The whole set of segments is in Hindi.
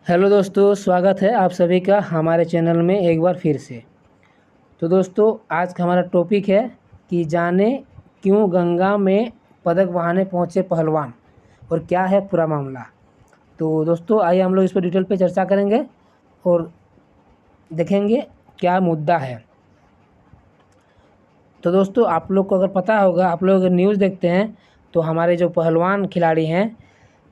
हेलो दोस्तों, स्वागत है आप सभी का हमारे चैनल में एक बार फिर से। तो दोस्तों, आज का हमारा टॉपिक है कि जाने क्यों गंगा में पदक बहाने पहुंचे पहलवान और क्या है पूरा मामला। तो दोस्तों, आइए हम लोग इस पर डिटेल पे चर्चा करेंगे और देखेंगे क्या मुद्दा है। तो दोस्तों, आप लोग को अगर पता होगा, आप लोग अगर न्यूज़ देखते हैं तो हमारे जो पहलवान खिलाड़ी हैं,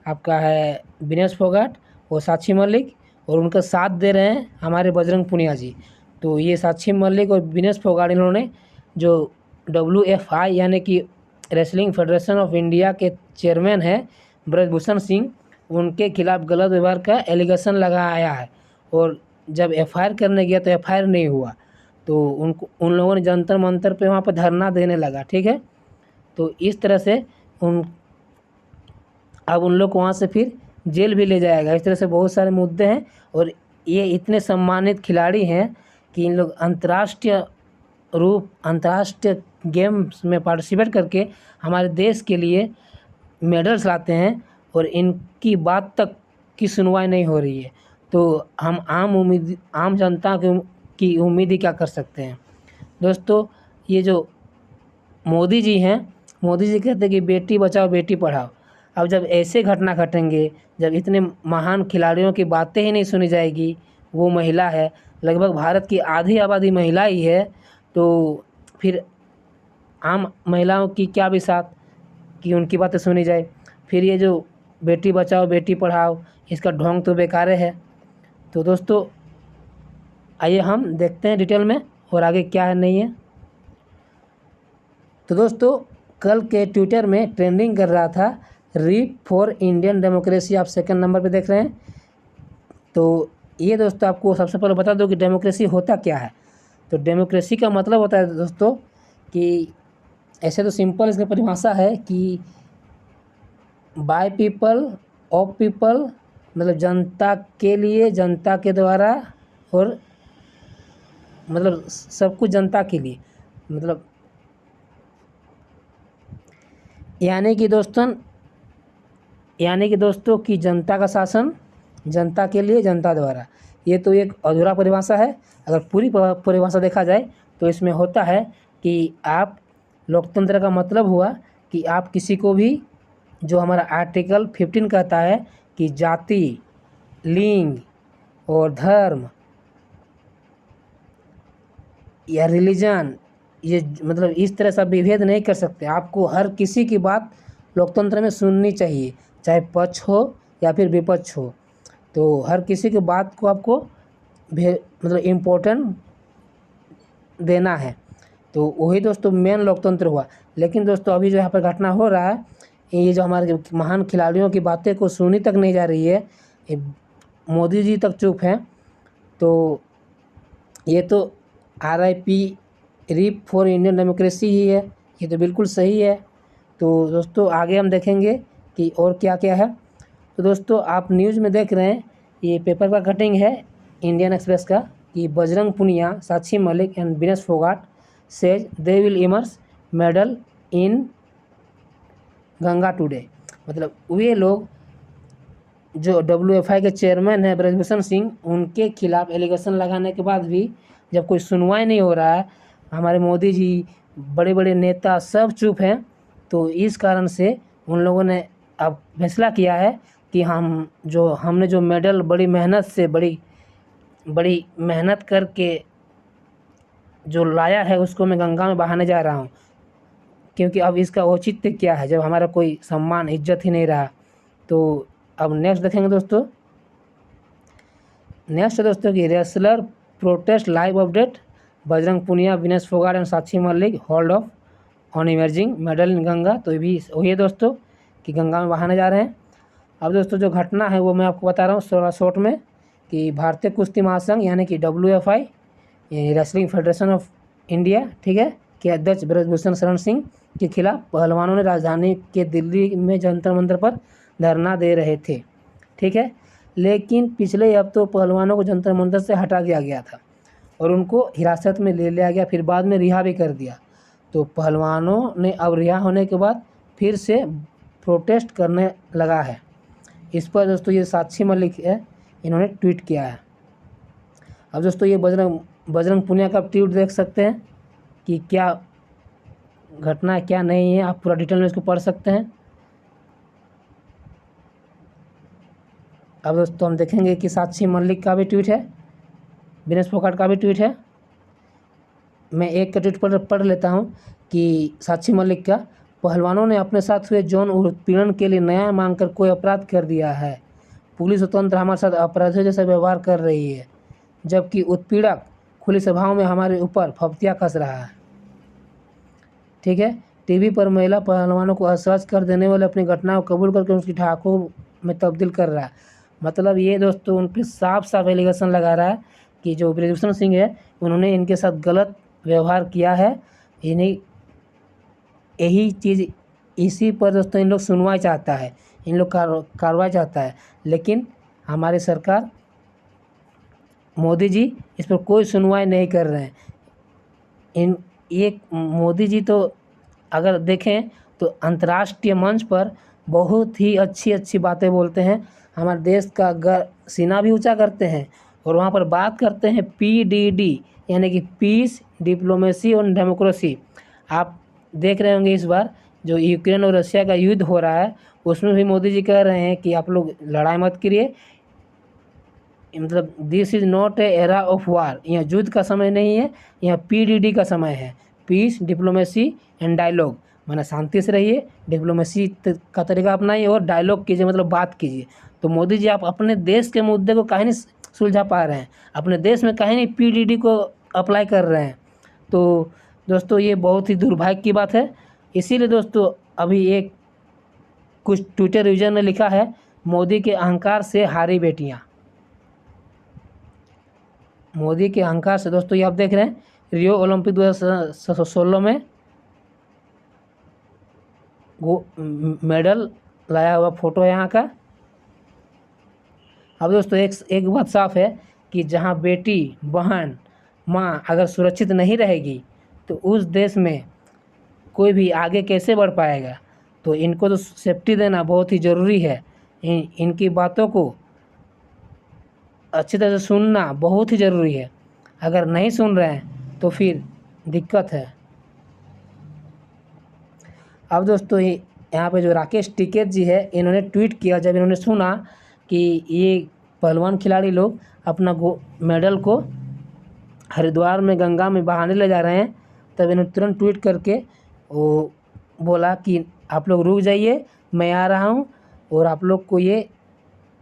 आपका है विनेश फोगाट और साक्षी मलिक, और उनका साथ दे रहे हैं हमारे बजरंग पुनिया जी। तो ये साक्षी मलिक और विनेश फोगाट, इन्होंने जो WFI यानी कि रेसलिंग फेडरेशन ऑफ इंडिया के चेयरमैन हैं ब्रजभूषण सिंह, उनके खिलाफ गलत व्यवहार का एलिगेशन लगाया है। और जब FIR करने गया तो FIR नहीं हुआ, तो उन लोगों ने जंतर मंतर पे वहाँ पर धरना देने लगा। ठीक है, तो इस तरह से अब उन लोग को वहाँ से फिर जेल भी ले जाएगा। इस तरह से बहुत सारे मुद्दे हैं और ये इतने सम्मानित खिलाड़ी हैं कि इन लोग अंतर्राष्ट्रीय गेम्स में पार्टिसिपेट करके हमारे देश के लिए मेडल्स लाते हैं और इनकी बात तक की सुनवाई नहीं हो रही है। तो हम आम जनता की उम्मीद ही क्या कर सकते हैं। दोस्तों, ये जो मोदी जी हैं, मोदी जी कहते हैं कि बेटी बचाओ बेटी पढ़ाओ। अब जब ऐसे घटना घटेंगे, जब इतने महान खिलाड़ियों की बातें ही नहीं सुनी जाएगी, वो महिला है, लगभग भारत की आधी आबादी महिला ही है, तो फिर आम महिलाओं की क्या बिसात कि उनकी बातें सुनी जाए। फिर ये जो बेटी बचाओ बेटी पढ़ाओ, इसका ढोंग तो बेकार है। तो दोस्तों, आइए हम देखते हैं डिटेल में और आगे क्या है नहीं है। तो दोस्तों, कल के ट्विटर में ट्रेंडिंग कर रहा था रीप फॉर इंडियन डेमोक्रेसी, आप सेकंड नंबर पे देख रहे हैं। तो ये दोस्तों, आपको सबसे पहले बता दो कि डेमोक्रेसी होता क्या है। तो डेमोक्रेसी का मतलब होता है दोस्तों कि ऐसे तो सिंपल इसकी परिभाषा है कि बाय पीपल ऑफ पीपल, मतलब जनता के लिए, जनता के द्वारा, और मतलब सब कुछ जनता के लिए, मतलब यानी कि दोस्तों कि जनता का शासन जनता के लिए, जनता द्वारा। ये तो एक अधूरा परिभाषा है। अगर पूरी परिभाषा देखा जाए तो इसमें होता है कि आप लोकतंत्र का मतलब हुआ कि आप किसी को भी, जो हमारा आर्टिकल 15 कहता है कि जाति, लिंग और धर्म या रिलीजन, ये मतलब इस तरह से आप विभेद नहीं कर सकते। आपको हर किसी की बात लोकतंत्र में सुननी चाहिए, चाहे पक्ष हो या फिर विपक्ष हो। तो हर किसी की बात को आपको मतलब इम्पोर्टेंट देना है। तो वही दोस्तों मेन लोकतंत्र हुआ। लेकिन दोस्तों, अभी जो यहाँ पर घटना हो रहा है, ये जो हमारे महान खिलाड़ियों की बातें को सुनी तक नहीं जा रही है, ये मोदी जी तक चुप हैं। तो ये तो RIP rip for Indian democracy ही है, ये तो बिल्कुल सही है। तो दोस्तों, आगे हम देखेंगे कि और क्या क्या है। तो दोस्तों, आप न्यूज़ में देख रहे हैं, ये पेपर का कटिंग है इंडियन एक्सप्रेस का कि Bajrang Punia, Sakshi Malik and Vinesh Phogat says they will immerse medal in Ganga today. मतलब वे लोग जो WFI के चेयरमैन हैं ब्रजभूषण सिंह, उनके खिलाफ एलिगेशन लगाने के बाद भी जब कोई सुनवाई नहीं हो रहा है, हमारे मोदी जी, बड़े बड़े नेता सब चुप हैं। तो इस कारण से उन लोगों ने अब फैसला किया है कि हमने जो मेडल बड़ी मेहनत करके जो लाया है, उसको मैं गंगा में बहाने जा रहा हूँ, क्योंकि अब इसका औचित्य क्या है जब हमारा कोई सम्मान इज्जत ही नहीं रहा। तो अब नेक्स्ट देखेंगे दोस्तों। नेक्स्ट है दोस्तों कि wrestler protest live update, Bajrang Punia, Vinesh Phogat and Sakshi Malik hold of on emerging medal in Ganga. तो ये भी वही है दोस्तों कि गंगा में बहाने जा रहे हैं। अब दोस्तों, जो घटना है वो मैं आपको बता रहा हूँ थोड़ा शॉर्ट में कि भारतीय कुश्ती महासंघ यानी कि WFI wrestling federation of India, ठीक है, के अध्यक्ष ब्रजभूषण शरण सिंह के खिलाफ पहलवानों ने राजधानी के दिल्ली में जंतर मंतर पर धरना दे रहे थे। ठीक है, लेकिन पिछले हफ्तों पहलवानों को जंतर मंतर से हटा दिया गया था और उनको हिरासत में ले लिया गया, फिर बाद में रिहा भी कर दिया। तो पहलवानों ने अब रिहा होने के बाद फिर से प्रोटेस्ट करने लगा है। इस पर दोस्तों ये साक्षी मलिक है, इन्होंने ट्वीट किया है। अब दोस्तों ये बजरंग पुनिया का ट्वीट देख सकते हैं कि क्या घटना है क्या नहीं है, आप पूरा डिटेल में इसको पढ़ सकते हैं। अब दोस्तों हम देखेंगे कि साक्षी मलिक का भी ट्वीट है, विनेश फोगाट का भी ट्वीट है। मैं एक का ट्वीट पढ़ लेता हूं कि साक्षी मलिक का, पहलवानों ने अपने साथ हुए यौन उत्पीड़न के लिए न्याय मांगकर कोई अपराध कर दिया है। पुलिस स्वतंत्र हमारे साथ अपराधियों जैसा व्यवहार कर रही है, जबकि उत्पीड़क खुली सभाओं में हमारे ऊपर फप्तियाँ कस रहा है। ठीक है, टीवी पर महिला पहलवानों को असहज कर देने वाले अपनी घटनाओं को कबूल करके उसकी ठाकों में तब्दील कर रहा है। मतलब ये दोस्तों उन पर साफ साफ एलिगेशन लगा रहा है कि जो बृजभूषण सिंह है उन्होंने इनके साथ गलत व्यवहार किया है। इन्हीं यही चीज़ इसी पर दोस्तों इन लोग सुनवाई चाहता है, इन लोग कार्रवाई चाहता है, लेकिन हमारी सरकार मोदी जी इस पर कोई सुनवाई नहीं कर रहे हैं। ये मोदी जी तो अगर देखें तो अंतर्राष्ट्रीय मंच पर बहुत ही अच्छी अच्छी बातें बोलते हैं, हमारे देश का सीना भी ऊंचा करते हैं और वहाँ पर बात करते हैं PDD यानी कि पीस, डिप्लोमेसी और डेमोक्रेसी। आप देख रहे होंगे इस बार जो यूक्रेन और रशिया का युद्ध हो रहा है उसमें भी मोदी जी कह रहे हैं कि आप लोग लड़ाई मत करिए, मतलब this is not a era of war, यह युद्ध का समय नहीं है, यह PDD का समय है, पीस, डिप्लोमेसी एंड डायलॉग। माना शांति से रहिए, डिप्लोमेसी का तरीका अपनाइए और डायलॉग कीजिए, मतलब बात कीजिए। तो मोदी जी आप अपने देश के मुद्दे को काहे नहीं सुलझा पा रहे हैं, अपने देश में काहे नहीं PDD को अप्लाई कर रहे हैं। तो दोस्तों ये बहुत ही दुर्भाग्य की बात है। इसीलिए दोस्तों अभी एक कुछ ट्विटर यूजर ने लिखा है, मोदी के अहंकार से हारी बेटियां। मोदी के अहंकार से दोस्तों ये आप देख रहे हैं रियो ओलंपिक 2016 में मेडल लाया हुआ फोटो है यहाँ का। अब दोस्तों एक बात साफ है कि जहाँ बेटी, बहन, माँ अगर सुरक्षित नहीं रहेगी तो उस देश में कोई भी आगे कैसे बढ़ पाएगा। तो इनको तो सेफ्टी देना बहुत ही ज़रूरी है, इनकी बातों को अच्छी तरह से सुनना बहुत ही ज़रूरी है। अगर नहीं सुन रहे हैं तो फिर दिक्कत है। अब दोस्तों यहाँ पे जो राकेश टिकैत जी है इन्होंने ट्वीट किया, जब इन्होंने सुना कि ये पहलवान खिलाड़ी लोग अपना मेडल को हरिद्वार में गंगा में बहाने ले जा रहे हैं, तब इन्होंने तुरंत ट्वीट करके वो बोला कि आप लोग रुक जाइए, मैं आ रहा हूँ और आप लोग को ये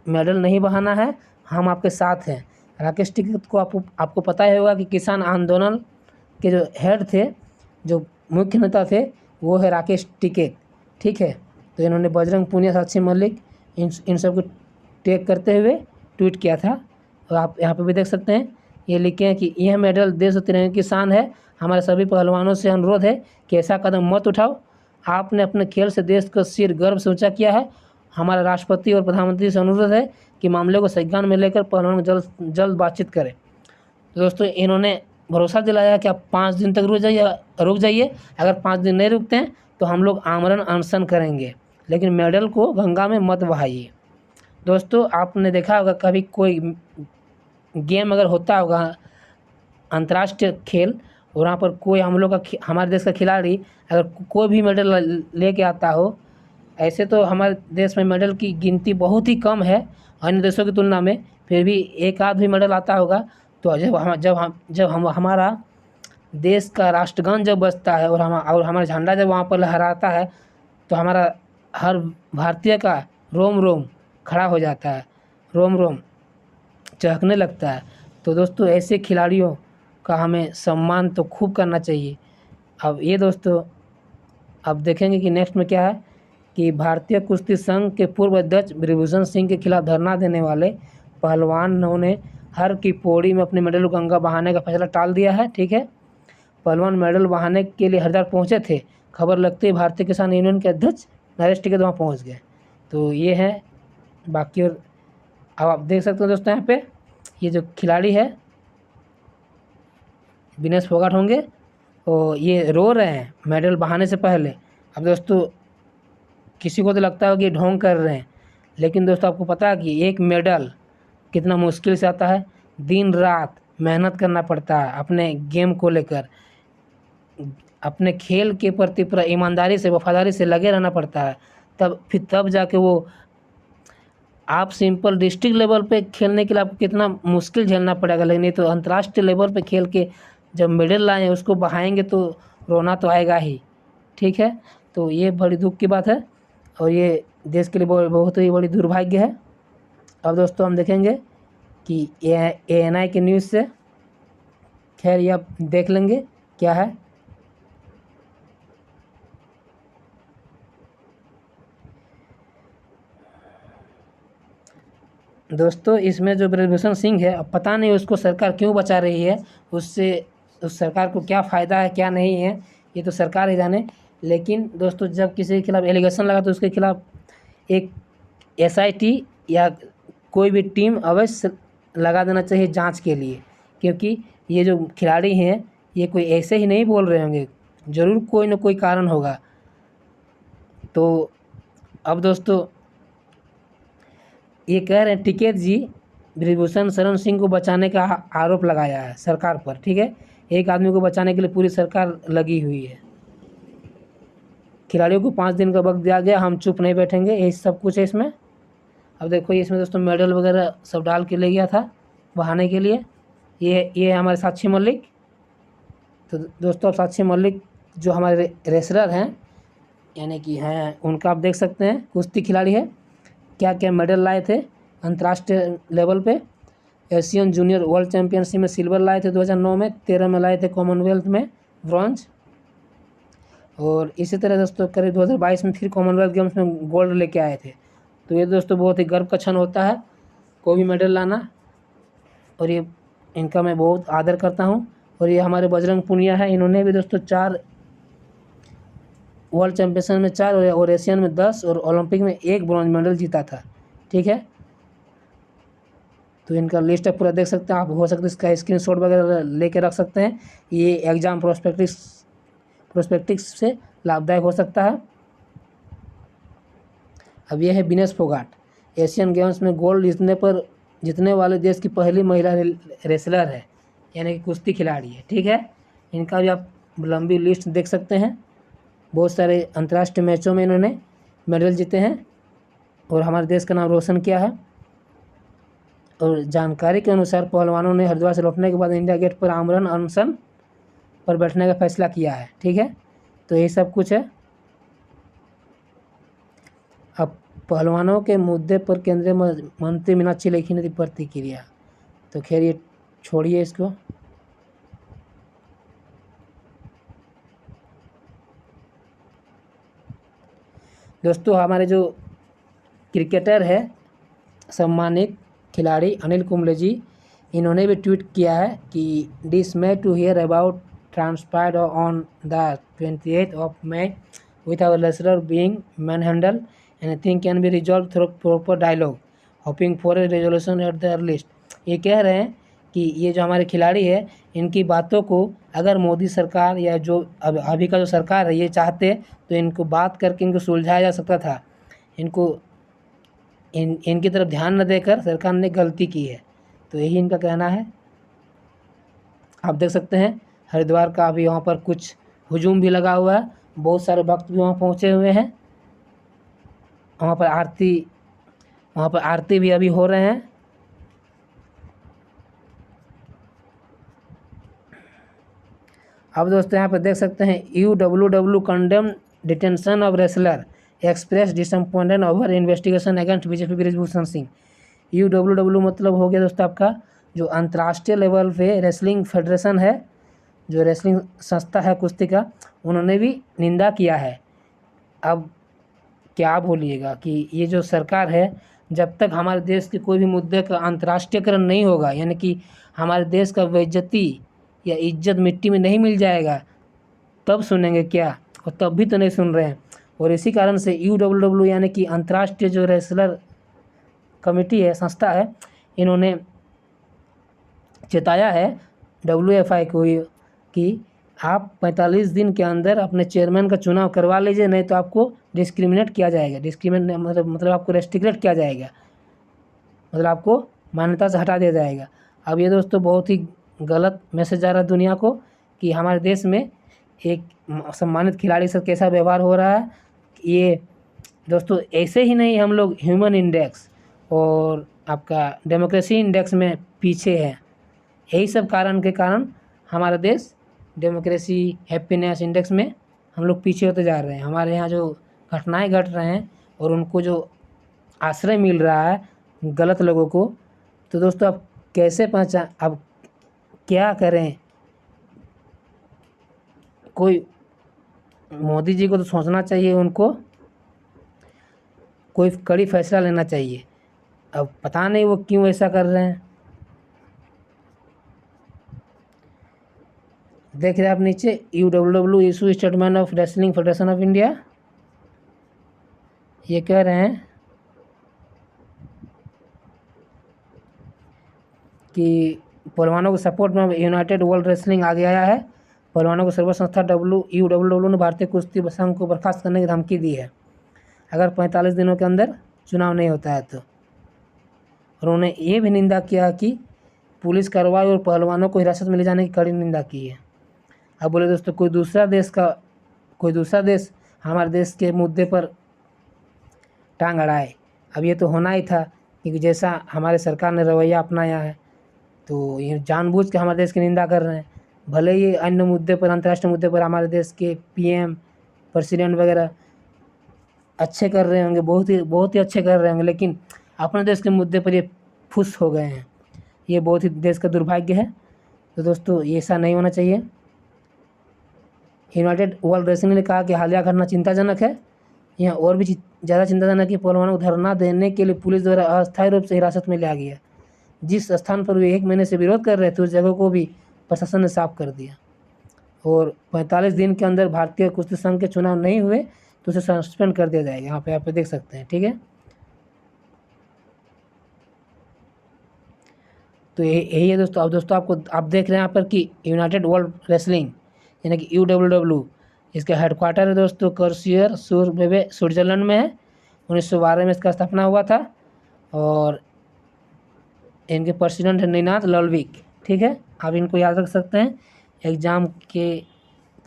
मेडल नहीं बहाना है, हम आपके साथ हैं। राकेश टिकैत को आपको पता ही होगा कि किसान आंदोलन के जो हेड थे, जो मुख्य नेता थे, वो है राकेश टिकैत। ठीक है, तो इन्होंने बजरंग पुनिया, साक्षी मलिक इन सब को टैग करते हुए ट्वीट किया था। और आप यहाँ पे भी देख सकते हैं ये लिखे हैं कि यह मेडल देश और तिरंगे की शान है, हमारे सभी पहलवानों से अनुरोध है कि ऐसा कदम मत उठाओ, आपने अपने खेल से देश का सिर गर्व से ऊँचा किया है। हमारा राष्ट्रपति और प्रधानमंत्री से अनुरोध है कि मामले को संज्ञान में लेकर पहलवान जल्द बातचीत करें। तो दोस्तों इन्होंने भरोसा दिलाया कि आप 5 दिन तक रुक जाइए, अगर 5 दिन नहीं रुकते हैं तो हम लोग आमरण अनशन करेंगे, लेकिन मेडल को गंगा में मत बहाइए। दोस्तों आपने देखा होगा कभी कोई गेम अगर होता होगा अंतर्राष्ट्रीय खेल, और वहाँ पर कोई हम लोग का हमारे देश का खिलाड़ी अगर कोई भी मेडल लेके आता हो, ऐसे तो हमारे देश में मेडल की गिनती बहुत ही कम है अन्य देशों की तुलना में, फिर भी एक आध भी मेडल आता होगा। तो जब हमारा देश का राष्ट्रगान जब बजता है और हमारा झंडा जब वहाँ पर लहराता है तो हमारा हर भारतीय का रोम रोम खड़ा हो जाता है, रोम रोम चहकने लगता है। तो दोस्तों ऐसे खिलाड़ियों का हमें सम्मान तो खूब करना चाहिए। अब ये दोस्तों अब देखेंगे कि नेक्स्ट में क्या है कि भारतीय कुश्ती संघ के पूर्व अध्यक्ष बृजभूषण सिंह के खिलाफ धरना देने वाले पहलवानों ने हर की पौड़ी में अपने मेडल गंगा बहाने का फैसला टाल दिया है। ठीक है, पहलवान मेडल बहाने के लिए हरिद्वार पहुंचे थे, खबर लगते ही भारतीय किसान यूनियन के अध्यक्ष नरेश टिकैत वहाँ पहुँच गए। तो ये है बाकी। और अब आप देख सकते हो दोस्तों यहाँ पे ये जो खिलाड़ी है विनेश फोगाट होंगे, और ये रो रहे हैं मेडल बहाने से पहले। अब दोस्तों किसी को तो लगता है कि ढोंग कर रहे हैं, लेकिन दोस्तों आपको पता है कि एक मेडल कितना मुश्किल से आता है, दिन रात मेहनत करना पड़ता है अपने गेम को लेकर, अपने खेल के प्रति पूरा ईमानदारी से वफादारी से लगे रहना पड़ता है, तब जाके वो आप सिंपल डिस्ट्रिक्ट लेवल पे खेलने के लिए आपको कितना मुश्किल झेलना पड़ेगा, लेकिन नहीं तो अंतर्राष्ट्रीय लेवल पे खेल के जब मेडल लाएँ उसको बहाएंगे तो रोना तो आएगा ही। ठीक है, तो ये बड़ी दुख की बात है और ये देश के लिए बहुत ही बड़ी दुर्भाग्य है। अब दोस्तों हम देखेंगे कि ANI के न्यूज़ से, खैर ये आप देख लेंगे क्या है। दोस्तों इसमें जो ब्रजभूषण सिंह है, अब पता नहीं उसको सरकार क्यों बचा रही है, उससे उस सरकार को क्या फ़ायदा है क्या नहीं है ये तो सरकार ही जाने। लेकिन दोस्तों जब किसी के खिलाफ़ एलिगेशन लगा तो उसके खिलाफ़ एक SIT या कोई भी टीम अवश्य लगा देना चाहिए जांच के लिए, क्योंकि ये जो खिलाड़ी हैं ये कोई ऐसे ही नहीं बोल रहे होंगे, ज़रूर कोई ना कोई कारण होगा। तो अब दोस्तों ये कह रहे हैं टिकैत जी ब्रजभूषण शरण सिंह को बचाने का आरोप लगाया है सरकार पर। ठीक है, एक आदमी को बचाने के लिए पूरी सरकार लगी हुई है। खिलाड़ियों को 5 दिन का वक्त दिया गया, हम चुप नहीं बैठेंगे, यही सब कुछ है इसमें। अब देखो इसमें दोस्तों मेडल वगैरह सब डाल के ले गया था बहाने के लिए। ये है हमारे साक्षी मलिक। तो दोस्तों अब साक्षी मलिक जो हमारे रेसलर हैं यानी कि हैं, उनका आप देख सकते हैं, कुश्ती खिलाड़ी है, क्या क्या मेडल लाए थे अंतर्राष्ट्रीय लेवल पे। एशियन जूनियर वर्ल्ड चैम्पियनशिप में सिल्वर लाए थे 2009 में, 13 में लाए थे कॉमनवेल्थ में ब्रॉन्ज, और इसी तरह दोस्तों करीब 2022 में फिर कॉमनवेल्थ गेम्स में गोल्ड लेके आए थे। तो ये दोस्तों बहुत ही गर्व का क्षण होता है कोई भी मेडल लाना, और ये इनका मैं बहुत आदर करता हूँ। और ये हमारे बजरंग पुनिया है, इन्होंने भी दोस्तों 4 वर्ल्ड चैम्पियनशिप में 4 और एशियन में 10 और ओलंपिक में 1 ब्रॉन्ज मेडल जीता था। ठीक है, तो इनका लिस्ट पूरा देख सकते हैं आप, हो सकता है इसका स्क्रीनशॉट वगैरह लेके रख सकते हैं, ये एग्ज़ाम प्रोस्पेक्टिक्स से लाभदायक हो सकता है। अब ये है विनेश फोगाट, एशियन गेम्स में गोल्ड जीतने वाले देश की पहली महिला रेसलर है, यानी कि कुश्ती खिलाड़ी है। ठीक है, इनका भी आप लंबी लिस्ट देख सकते हैं, बहुत सारे अंतर्राष्ट्रीय मैचों में इन्होंने मेडल जीते हैं और हमारे देश का नाम रोशन किया है। और जानकारी के अनुसार पहलवानों ने हरिद्वार से लौटने के बाद इंडिया गेट पर आमरण अनशन पर बैठने का फैसला किया है। ठीक है, तो यही सब कुछ है। अब पहलवानों के मुद्दे पर केंद्रीय मंत्री मीनाक्षी लेखी ने दी प्रतिक्रिया, तो खैर ये छोड़िए इसको। दोस्तों हमारे जो क्रिकेटर है सम्मानित खिलाड़ी अनिल कुंबले जी, इन्होंने भी ट्वीट किया है कि dismay to hear about transpired on the 28th of May with our wrestler being manhandled, anything can be resolved through proper dialogue, hoping for a resolution at the earliest। ये कह रहे हैं कि ये जो हमारे खिलाड़ी है इनकी बातों को अगर मोदी सरकार या जो अभी का जो सरकार है ये चाहते तो इनको बात करके इनको सुलझाया जा सकता था। इनकी तरफ ध्यान न देकर सरकार ने गलती की है, तो यही इनका कहना है। आप देख सकते हैं हरिद्वार का अभी वहाँ पर कुछ हुजूम भी लगा हुआ है, बहुत सारे भक्त भी वहाँ पहुँचे हुए हैं, वहाँ पर आरती भी अभी हो रहे हैं। अब दोस्तों यहाँ पर देख सकते हैं UWW condemn detention of wrestler, express disappointed over investigation against BJP Brij Bhushan Singh. UWW मतलब हो गया दोस्तों आपका जो अंतर्राष्ट्रीय लेवल पे रेसलिंग फेडरेशन है, जो रेसलिंग संस्था है कुश्ती का, उन्होंने भी निंदा किया है। अब क्या बोलिएगा कि ये जो सरकार है जब तक हमारे देश के कोई भी मुद्दे का अंतर्राष्ट्रीयकरण नहीं होगा, यानी कि हमारे देश का बेइज्जती या इज्जत मिट्टी में नहीं मिल जाएगा, तब सुनेंगे क्या, और तब भी तो नहीं सुन रहे हैं। और इसी कारण से UWW यानी कि अंतर्राष्ट्रीय जो रेसलर कमेटी है, संस्था है, इन्होंने चेताया है WFI को कि आप 45 दिन के अंदर अपने चेयरमैन का चुनाव करवा लीजिए, नहीं तो आपको डिस्क्रिमिनेट किया जाएगा। डिस्क्रिमिनेट मतलब आपको रेस्ट्रिक्ट किया जाएगा, मतलब आपको मान्यता से हटा दिया जाएगा। अब ये दोस्तों बहुत ही गलत मैसेज जा रहा है दुनिया को कि हमारे देश में एक सम्मानित खिलाड़ी से कैसा व्यवहार हो रहा है। ये दोस्तों ऐसे ही नहीं, हम लोग ह्यूमन इंडेक्स और आपका डेमोक्रेसी इंडेक्स में पीछे है। यही सब कारण के कारण हमारा देश डेमोक्रेसी हैप्पीनेस इंडेक्स में हम लोग पीछे होते जा रहे हैं। हमारे यहाँ जो घटनाएं घट रहे हैं और उनको जो आश्रय मिल रहा है गलत लोगों को, तो दोस्तों अब कैसे अब क्या करें। कोई मोदी जी को तो सोचना चाहिए, उनको कोई कड़ी फैसला लेना चाहिए। अब पता नहीं वो क्यों ऐसा कर रहे हैं। देख रहे हैं आप नीचे, UWW issue statement of wrestling federation of India. ये कह रहे हैं कि पहलवानों के सपोर्ट में यूनाइटेड वर्ल्ड रेसलिंग आगे आया है। पहलवानों को सर्वोच्च संस्था UWW ने भारतीय कुश्ती संघ को बर्खास्त करने की धमकी दी है अगर 45 दिनों के अंदर चुनाव नहीं होता है तो। और उन्होंने ये भी निंदा किया कि पुलिस कार्रवाई और पहलवानों को हिरासत में ले जाने की कड़ी निंदा की है। अब बोले दोस्तों कोई दूसरा देश हमारे देश के मुद्दे पर टांग अड़ाए। अब ये तो होना ही था, क्योंकि जैसा हमारे सरकार ने रवैया अपनाया है तो ये जानबूझ के हमारे देश की निंदा कर रहे हैं। भले ही अन्य मुद्दे पर, अंतर्राष्ट्रीय मुद्दे पर हमारे देश के PM प्रेसिडेंट वगैरह अच्छे कर रहे होंगे, बहुत ही अच्छे कर रहे होंगे, लेकिन अपने देश के मुद्दे पर ये फुस हो गए हैं। ये बहुत ही देश का दुर्भाग्य है। तो दोस्तों ये ऐसा नहीं होना चाहिए। यूनाइटेड वर्ल्ड रेसलिंग ने कहा कि हालिया घटना चिंताजनक है। यहाँ और भी ज़्यादा चिंताजनक है, पहलवानों को धरना देने के लिए पुलिस द्वारा अस्थायी रूप से हिरासत में लिया गया। जिस स्थान पर वे 1 महीने से विरोध कर रहे थे उस जगह को भी प्रशासन ने साफ कर दिया। और 45 दिन के अंदर भारतीय कुश्ती संघ के चुनाव नहीं हुए तो उसे सस्पेंड कर दिया जाएगा। यहाँ पे आप देख सकते हैं, ठीक है। तो यही है दोस्तों। अब दोस्तों आप देख रहे हैं यहाँ पर कि यूनाइटेड वर्ल्ड रेसलिंग यानी कि UWW, इसका हेडक्वार्टर है दोस्तों कर्सियर सूरबेवे स्विट्जरलैंड में है। 1912 में इसका स्थापना हुआ था और इनके प्रेसिडेंट है निनाद लल्विक, ठीक है। आप इनको याद रख सकते हैं एग्ज़ाम के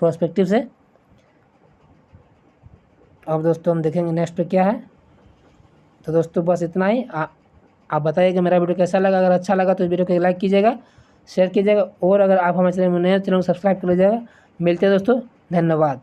प्रोस्पेक्टिव से। अब दोस्तों हम देखेंगे नेक्स्ट पे क्या है। तो दोस्तों बस इतना ही। आप बताइए कि मेरा वीडियो कैसा लगा। अगर अच्छा लगा तो इस वीडियो को लाइक कीजिएगा, शेयर कीजिएगा, और अगर आप हमारे चैनल में नए चैनल को सब्सक्राइब कर लीजिएगा। मिलते हैं दोस्तों, धन्यवाद।